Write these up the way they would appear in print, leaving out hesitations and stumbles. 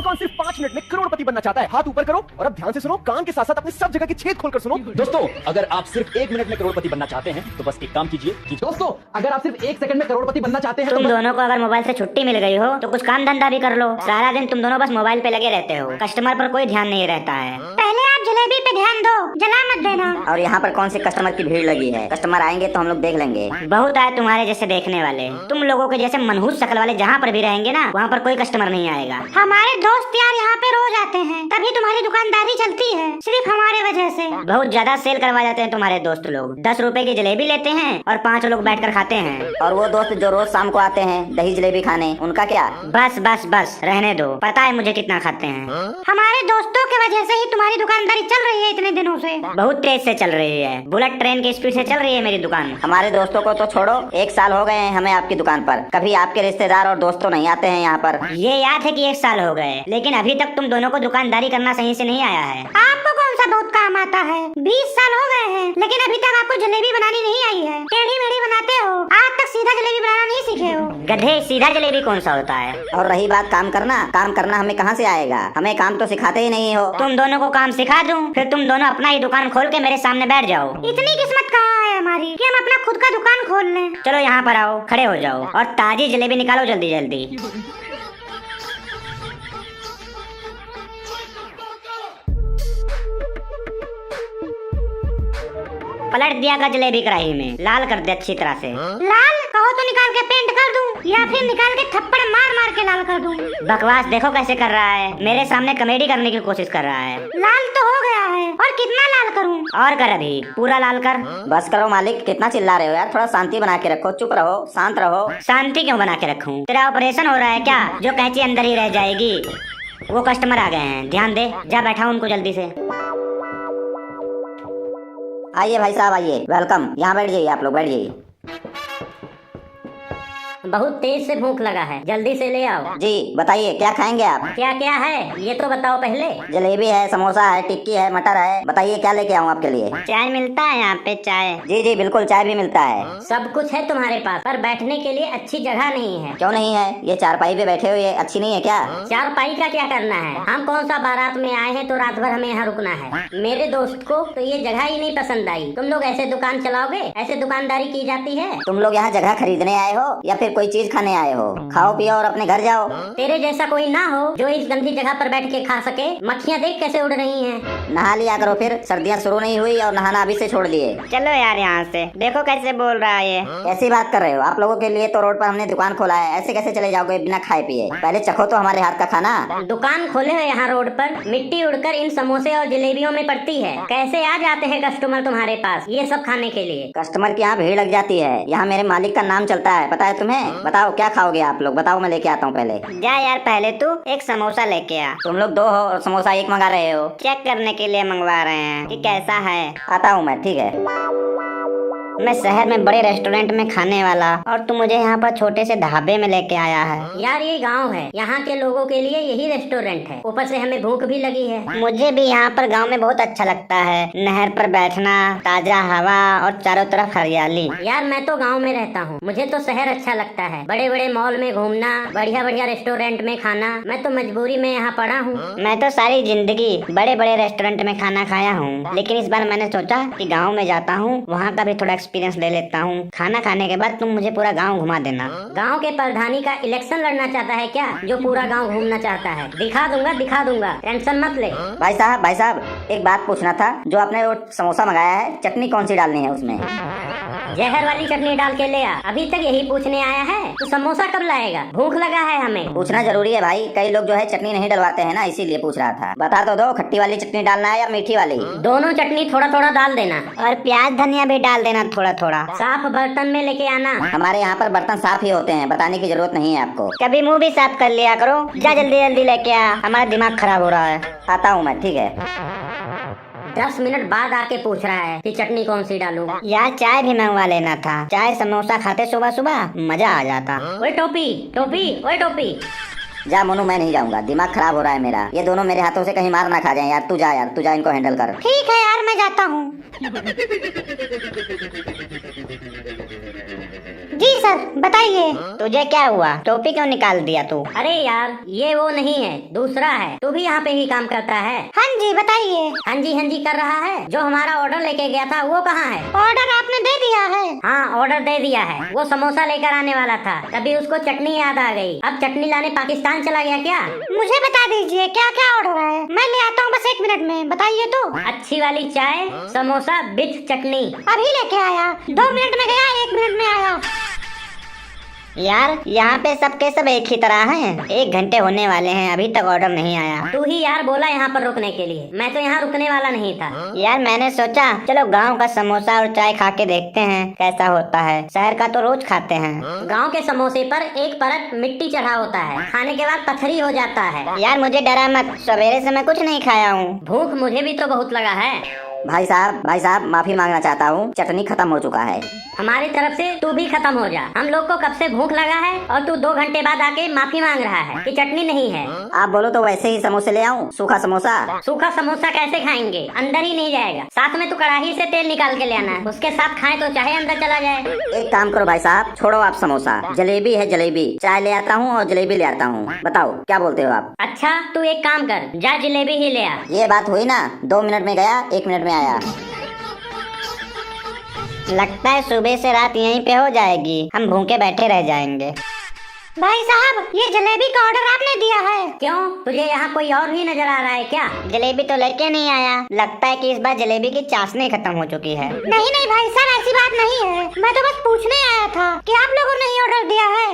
कौन सिर्फ 5 मिनट में करोड़पति बनना चाहता है? हाथ ऊपर करो और अब ध्यान से सुनो, कान के साथ साथ अपने सब जगह के छेद खोलकर सुनो। दोस्तों, अगर आप सिर्फ 1 मिनट में करोड़पति बनना चाहते हैं तो बस एक काम कीजिए कि दोस्तों, अगर आप सिर्फ 1 सेकंड में करोड़पति बनना चाहते हैं तुम दोनों को अगर मोबाइल से छुट्टी मिल गई हो तो कुछ काम धंधा भी कर लो। सारा दिन तुम दोनों बस मोबाइल पे लगे रहते हो, कस्टमर पर कोई ध्यान नहीं रहता है। पहले आप जलेबी पे ध्यान दो, जला मत देना। और यहाँ पर कौन से कस्टमर की भीड़ लगी है? कस्टमर आएंगे तो हम लोग देख लेंगे। बहुत आए तुम्हारे जैसे देखने वाले। तुम लोगों के जैसे मनहूस शक्ल वाले जहाँ पर भी रहेंगे ना, वहाँ पर कोई कस्टमर नहीं आएगा। हमारे दोस्त यार यहाँ पे रोज आते हैं, तभी तुम्हारी दुकानदारी चलती है, सिर्फ हमारे वजह से। बहुत ज्यादा सेल करवा जाते हैं तुम्हारे दोस्त लोग। 10 रुपए की जलेबी लेते हैं और 5 लोग बैठकर खाते हैं। और वो दोस्त जो रोज शाम को आते हैं दही जलेबी खाने, उनका क्या? बस बस बस रहने दो, पता है मुझे कितना खाते हैं। हमारे दोस्तों की वजह से ही तुम्हारी दुकानदारी चल रही है इतने दिनों से। बहुत तेज से चल रही है, बुलेट ट्रेन की स्पीड से चल रही है मेरी दुकान। हमारे दोस्तों को तो छोड़ो, 1 साल हो गए हैं हमें आपकी दुकान पर। कभी आपके रिश्तेदार और दोस्त तो नहीं आते हैं यहाँ पर। ये याद है कि 1 साल हो गए, लेकिन अभी तक तुम दोनों को दुकानदारी करना सही से नहीं आया है। आपको कौन सा बहुत काम आता है? 20 साल हो गए हैं, लेकिन अभी तक आपको जलेबी बनानी नहीं आई है। टेढ़ी मेढ़ी बनाते हो, आज तक सीधा जलेबी बनाना नहीं सीखे हो। गधे, सीधा जलेबी कौन सा होता है? और रही बात काम करना हमें कहाँ से आएगा? हमें काम तो सिखाते ही नहीं हो। तुम दोनों को काम सिखा दूं, फिर तुम दोनों अपना ही दुकान खोल के मेरे सामने बैठ जाओ। इतनी किस्मत कहाँ है हमारी कि हम अपना खुद का दुकान खोल लें। चलो यहाँ पर आओ, खड़े हो जाओ और ताजी जलेबी निकालो जल्दी जल्दी। पलट दिया का जलेबी कढ़ाई में, लाल कर दे अच्छी तरह से। लाल कहो तो निकाल के पेंट कर दूं, या फिर निकाल के थप्पड़ मार मार के लाल कर दूं। बकवास देखो कैसे कर रहा है, मेरे सामने कॉमेडी करने की कोशिश कर रहा है। लाल तो हो गया है, और कितना लाल करूं? और कर, अभी पूरा लाल कर। बस करो मालिक, कितना चिल्ला रहे हो यार? थोड़ा शांति बना के रखो, चुप रहो, शांत रहो। शांति क्यों बना के रखूं? तेरा ऑपरेशन हो रहा है क्या, जो कैंची अंदर ही रह जाएगी? वो कस्टमर आ गए हैं, ध्यान दे, जा बैठा उनको जल्दी से। आइए भाई साहब, आइए, वेलकम। यहाँ बैठ जाइए, आप लोग बैठ जाइए। बहुत तेज से भूख लगा है, जल्दी से ले आओ। जी बताइए, क्या खाएंगे आप? क्या क्या है ये तो बताओ पहले। जलेबी है, समोसा है, टिक्की है, मटर है। बताइए क्या लेके आऊँ आपके लिए? चाय मिलता है यहाँ पे? चाय? जी जी बिल्कुल, चाय भी मिलता है। सब कुछ है तुम्हारे पास, पर बैठने के लिए अच्छी जगह नहीं है। क्यों नहीं है? ये चारपाई पे बैठे हुए अच्छी नहीं है क्या? चारपाई का क्या करना है? हम कौन सा बारात में आए हैं तो रात भर हमें यहाँ रुकना है? मेरे दोस्त को तो ये जगह ही नहीं पसंद आई। तुम लोग ऐसे दुकान चलाओगे? ऐसे दुकानदारी की जाती है? तुम लोग यहाँ जगह खरीदने आए हो या फिर कोई चीज खाने आए हो? खाओ पियो और अपने घर जाओ। तेरे जैसा कोई ना हो जो इस गंदी जगह पर बैठ के खा सके। मक्खियाँ देख कैसे उड़ रही हैं। नहा लिया करो, फिर सर्दियाँ शुरू नहीं हुई और नहाना अभी से छोड़ दिए। चलो यार यहाँ से, देखो कैसे बोल रहा है ये। कैसी बात कर रहे हो? आप लोगों के लिए तो रोड पर हमने दुकान खोला है, ऐसे कैसे चले जाओगे बिना खाए पिए? पहले चखो तो हमारे हाथ का खाना। दुकान खोले हो यहाँ रोड पर, मिट्टी उड़कर इन समोसे और जलेबियों में पड़ती है। कैसे आ जाते हैं कस्टमर तुम्हारे पास ये सब खाने के लिए? कस्टमर की यहाँ भीड़ लग जाती है। यहाँ मेरे मालिक का नाम चलता है, पता है तुम्हें? बताओ क्या खाओगे आप लोग? बताओ, मैं लेके आता हूँ। पहले जा यार, पहले तू एक समोसा लेके आ। तुम लोग 2 हो और समोसा 1 मंगा रहे हो। चेक करने के लिए मंगवा रहे हैं कि कैसा है। आता हूँ मैं, ठीक है। मैं शहर में बड़े रेस्टोरेंट में खाने वाला, और तू मुझे यहाँ पर छोटे से ढाबे में लेके आया है। यार ये गांव है, यहाँ के लोगों के लिए यही रेस्टोरेंट है। ऊपर से हमें भूख भी लगी है। मुझे भी यहाँ पर गांव में बहुत अच्छा लगता है, नहर पर बैठना, ताजा हवा और चारों तरफ हरियाली। यार मैं तो गाँव में रहता हूँ, मुझे तो शहर अच्छा लगता है। बड़े बड़े मॉल में घूमना, बढ़िया बढ़िया रेस्टोरेंट में खाना। मैं तो मजबूरी में यहाँ पड़ा हूँ। मैं तो सारी जिंदगी बड़े बड़े रेस्टोरेंट में खाना खाया हूँ, लेकिन इस बार मैंने सोचा कि गाँव में जाता हूँ, वहाँ का भी थोड़ा एक्सपीरियंस ले लेता हूँ। खाना खाने के बाद तुम मुझे पूरा गांव घुमा देना। गांव के प्रधानी का इलेक्शन लड़ना चाहता है क्या, जो पूरा गांव घूमना चाहता है? दिखा दूंगा, टेंशन मत ले। भाई साहब, एक बात पूछना था। जो आपने वो समोसा मंगाया है, चटनी कौन सी डालनी है उसमें? जहर वाली चटनी डाल के ले आ। अभी तक यही पूछने आया है? तो समोसा कब लाएगा? भूख लगा है हमें। पूछना जरूरी है भाई, कई लोग जो है चटनी नहीं डलवाते हैं ना, इसीलिए पूछ रहा था। बता तो दो, खट्टी वाली चटनी डालना है या मीठी वाली? दोनों चटनी थोड़ा थोड़ा डाल देना, और प्याज धनिया भी डाल देना थोड़ा थोड़ा। साफ बर्तन में लेके आना। हमारे यहाँ पर बर्तन साफ ही होते हैं, बताने की जरूरत नहीं है आपको। कभी मुंह भी साफ कर लिया करो। जा जल्दी जल्दी लेके आ, हमारा दिमाग खराब हो रहा है। आता हूँ मैं, ठीक है। 10 मिनट बाद आके पूछ रहा है कि चटनी कौन सी डालूं। यार चाय भी मंगवा लेना था, चाय समोसा खाते सुबह सुबह मजा आ जाता। ओए टोपी। जा मोनू, मैं नहीं जाऊंगा, दिमाग खराब हो रहा है मेरा। ये दोनों मेरे हाथों से कहीं मार ना खा जाए यार। तू जा इनको हैंडल कर। ठीक है यार, मैं जाता हूँ। जी सर, बताइए। तुझे क्या हुआ? टोपी क्यों निकाल दिया तू? अरे यार, ये वो नहीं है, दूसरा है। तू भी यहाँ पे ही काम करता है? हाँ जी, बताइए। हाँ जी कर रहा है। जो हमारा ऑर्डर लेके गया था वो कहाँ है? ऑर्डर आपने दे दिया है? हाँ, ऑर्डर दे दिया है। वो समोसा लेकर आने वाला था, तभी उसको चटनी याद आ गई। अब चटनी लाने पाकिस्तान चला गया क्या? मुझे बता दीजिए क्या क्या ऑर्डर है, मैं ले आता हूँ बस 1 मिनट में, बताइए तो। अच्छी वाली चाय, समोसा विथ चटनी। अभी लेके आया, 2 मिनट में गया, 1 मिनट में आया। यार यहाँ पे सबके सब एक ही तरह हैं। 1 घंटे होने वाले हैं, अभी तक ऑर्डर नहीं आया। तू ही यार बोला यहाँ पर रुकने के लिए, मैं तो यहाँ रुकने वाला नहीं था। यार मैंने सोचा चलो गांव का समोसा और चाय खा के देखते हैं कैसा होता है। शहर का तो रोज खाते हैं। गांव के समोसे पर एक परत मिट्टी चढ़ा होता है, खाने के बाद पथरी हो जाता है। यार मुझे डरा मत, सवेरे से मैं कुछ नहीं खाया हूँ। भूख मुझे भी तो बहुत लगा है। भाई साहब माफी मांगना चाहता हूँ, चटनी खत्म हो चुका है। हमारी तरफ से तू भी खत्म हो जा। हम लोग को कब से भूख लगा है और तू 2 घंटे बाद आके माफी मांग रहा है कि चटनी नहीं है। आप बोलो तो वैसे ही समोसे ले आऊँ, सूखा समोसा। सूखा समोसा कैसे खाएंगे? अंदर ही नहीं जाएगा। साथ में तू कढ़ाई से तेल निकाल के ले आना है, उसके साथ खाएं तो चाहे अंदर चला जाए। एक काम करो भाई साहब, छोड़ो आप समोसा, जलेबी है जलेबी, चाय ले आता हूँ और जलेबी ले आता हूँ। बताओ क्या बोलते हो आप? अच्छा, तू एक काम कर, जा जलेबी ही ले आ। ये बात हुई ना, 2 मिनट में गया, 1 मिनट में आया। लगता है सुबह से रात यहीं पे हो जाएगी, हम भूखे बैठे रह जाएंगे। भाई साहब, ये जलेबी का ऑर्डर आपने दिया है? क्यों, तुझे यहाँ कोई और भी नजर आ रहा है क्या? जलेबी तो लेके नहीं आया। लगता है कि इस बार जलेबी की चाशनी खत्म हो चुकी है। नहीं भाई साहब, ऐसी बात नहीं है, मैं तो बस पूछने आया था कि आप लोगों ने ही ऑर्डर दिया है।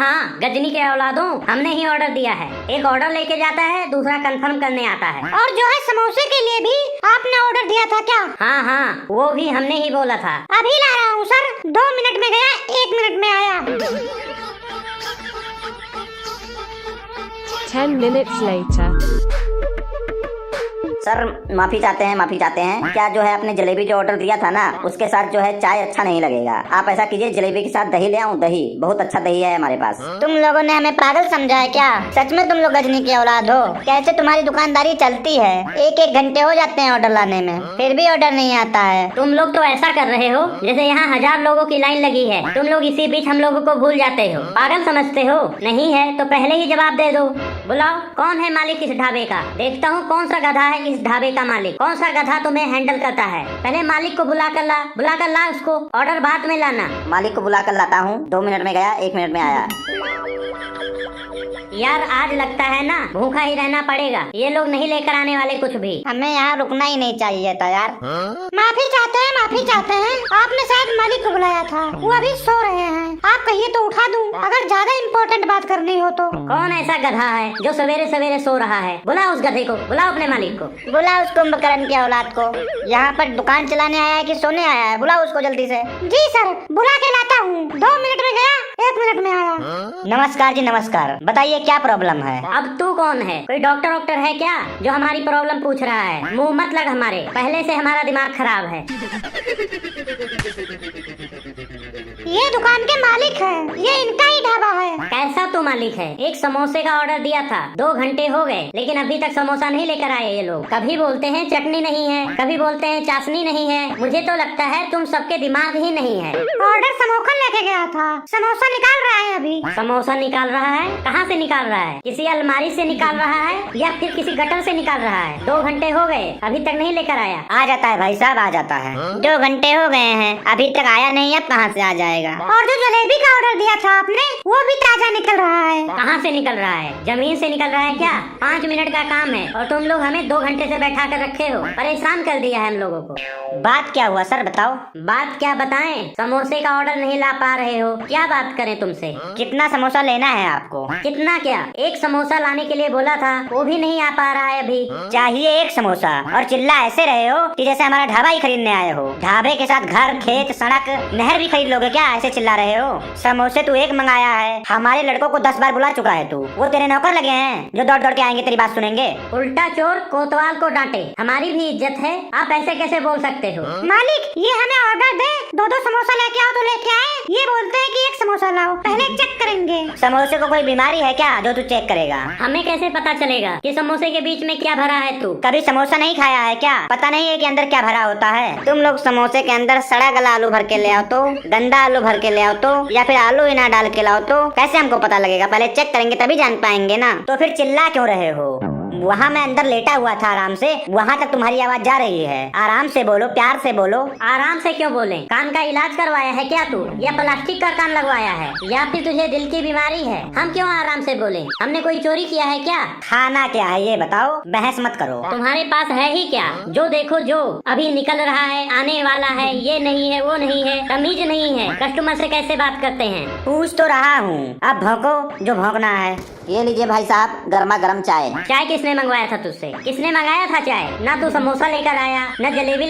हाँ, गजनी के औलादों, हमने ही ऑर्डर दिया है। एक ऑर्डर लेके जाता है, दूसरा कंफर्म करने आता है। और जो है समोसे के लिए भी आपने ऑर्डर दिया था क्या? हाँ, वो भी हमने ही बोला था। अभी ला रहा हूँ सर, 2 मिनट में गया, 1 मिनट में आया। 10 minutes later. सर माफी चाहते हैं। क्या जो है आपने जलेबी जो ऑर्डर दिया था ना, उसके साथ जो है चाय अच्छा नहीं लगेगा। आप ऐसा कीजिए, जलेबी के साथ दही ले आऊं। दही बहुत अच्छा दही है हमारे पास। तुम लोगों ने हमें पागल समझा है क्या? सच में तुम लोग गजनी की औलाद हो? कैसे तुम्हारी दुकानदारी चलती है? 1 घंटे हो जाते हैं ऑर्डर लाने में, फिर भी ऑर्डर नहीं आता है। तुम लोग तो ऐसा कर रहे हो जैसे यहाँ 1000 लोगों की लाइन लगी है। तुम लोग इसी बीच हम लोगों को भूल जाते हो, पागल समझते हो। नहीं है तो पहले ही जवाब दे दो। बुलाओ, कौन है मालिक इस ढाबे का? देखता हूँ कौन सा गधा है इस ढाबे का मालिक। कौन सा गधा तुम्हें हैंडल करता है? पहले मालिक को बुला कर ला उसको। ऑर्डर बाद में लाना। मालिक को बुला कर लाता हूँ, 2 मिनट में गया, 1 मिनट में आया। यार आज लगता है ना भूखा ही रहना पड़ेगा। ये लोग नहीं लेकर आने वाले कुछ भी। हमें यहाँ रुकना ही नहीं चाहिए था यार। माफी चाहते हैं, आपने शायद मालिक को बुलाया था, वो अभी सो रहे हैं। आप कहिए तो उठा दूं, अगर ज्यादा इम्पोर्टेंट बात करनी हो तो। कौन ऐसा गधा है जो सवेरे सवेरे सो रहा है? बुला उस गधे को, बुला अपने मालिक को। बुला उस कुंभकर्ण की औलाद को। यहाँ पर दुकान चलाने आया है कि सोने आया है? बुला उसको जल्दी से। जी सर, बुला के लाता हूँ। 2 मिनट में गया, 1 मिनट में आया। नमस्कार जी, नमस्कार। बताइए क्या प्रॉब्लम है? अब तू कौन है? कोई डॉक्टर है क्या जो हमारी प्रॉब्लम पूछ रहा है? मुंह मत लग हमारे, पहले से हमारा दिमाग खराब है। ये दुकान के मालिक है, ये इनका ही ढाबा है। कैसा तू मालिक है? एक समोसे का ऑर्डर दिया था, 2 घंटे हो गए, लेकिन अभी तक समोसा नहीं लेकर आए ये लोग। कभी बोलते हैं चटनी नहीं है, कभी बोलते हैं चाशनी नहीं है। मुझे तो लगता है तुम सबके दिमाग ही नहीं है। ऑर्डर समोसा लेके गया था, समोसा निकाल रहा है अभी। समोसा निकाल रहा है? कहाँ से निकाल रहा है? किसी अलमारी से निकाल रहा है या फिर किसी गटर से निकाल रहा है? 2 घंटे हो गए, अभी तक नहीं लेकर आया। आ जाता है भाई साहब, आ जाता है। 2 घंटे हो गए हैं, अभी तक आया नहीं, अब कहाँ से आ जाएगा? और जो जलेबी का ऑर्डर दिया था आपने, वो भी ताजा निकल रहा है। कहाँ से निकल रहा है? जमीन से निकल रहा है क्या? 5 मिनट का काम है और तुम लोग हमें 2 घंटे से बैठा कर रखे हो, परेशान कर दिया है हम लोगों को। बात क्या हुआ सर, बताओ। बात क्या बताएं? समोसे का ऑर्डर नहीं ला पा रहे हो, क्या बात करें तुमसे? कितना समोसा लेना है आपको? कितना क्या, 1 समोसा लाने के लिए बोला था, वो भी नहीं आ पा रहा है अभी। चाहिए 1 समोसा और चिल्ला ऐसे रहे हो कि जैसे हमारा ढाबा ही खरीदने आए हो। ढाबे के साथ घर, खेत, सड़क, नहर भी खरीद लोगे क्या? ऐसे चिल्ला रहे हो। समोसे तू 1 मंगाया आया है। हमारे लड़कों को 10 बार बुला चुका है तू। वो तेरे नौकर लगे हैं जो दौड़ दौड़ के आएंगे तेरी बात सुनेंगे। उल्टा चोर कोतवाल को डांटे, हमारी भी इज्जत है, आप ऐसे कैसे बोल सकते हो? मालिक ये हमें ऑर्डर दे, 2-2 समोसा लेके आओ तो लेके आए। ये बोलते हैं कि 1 समोसा लाओ, पहले चेक करेंगे। समोसे को कोई बीमारी है क्या जो तू चेक करेगा? हमें कैसे पता चलेगा कि समोसे के बीच में क्या भरा है तू? कभी समोसा नहीं खाया है क्या? पता नहीं है कि अंदर क्या भरा होता है? तुम लोग समोसे के अंदर सड़ा गला आलू भर के ले आओ तो, गंदा आलू भर के ले आओ तो, या फिर आलू ही ना डाल के लाओ तो कैसे हमको पता लगेगा? पहले चेक करेंगे तभी जान पाएंगे ना। तो फिर चिल्ला क्यों रहे हो? वहाँ मैं अंदर लेटा हुआ था आराम से, वहाँ तक तुम्हारी आवाज जा रही है। आराम से बोलो, प्यार से बोलो। आराम से क्यों बोले? कान का इलाज करवाया है क्या तू, या प्लास्टिक का कान लगवाया है, या फिर तुझे दिल की बीमारी है? हम क्यों आराम से बोले? हमने कोई चोरी किया है क्या? खाना क्या है ये बताओ, बहस मत करो। तुम्हारे पास है ही क्या? जो देखो जो अभी निकल रहा है, आने वाला है, ये नहीं है वो नहीं है, तमीज नहीं है। कस्टमर से कैसे बात करते हैं? पूछ तो रहा हूँ, अब भौंको जो भौंकना है। ये लीजिए भाई साहब, गर्मा गर्म चाय। चाय किसने मंगवाया था तुझसे? किसने मंगाया था चाय? ना तू समोसा लेकर आया, न जलेबी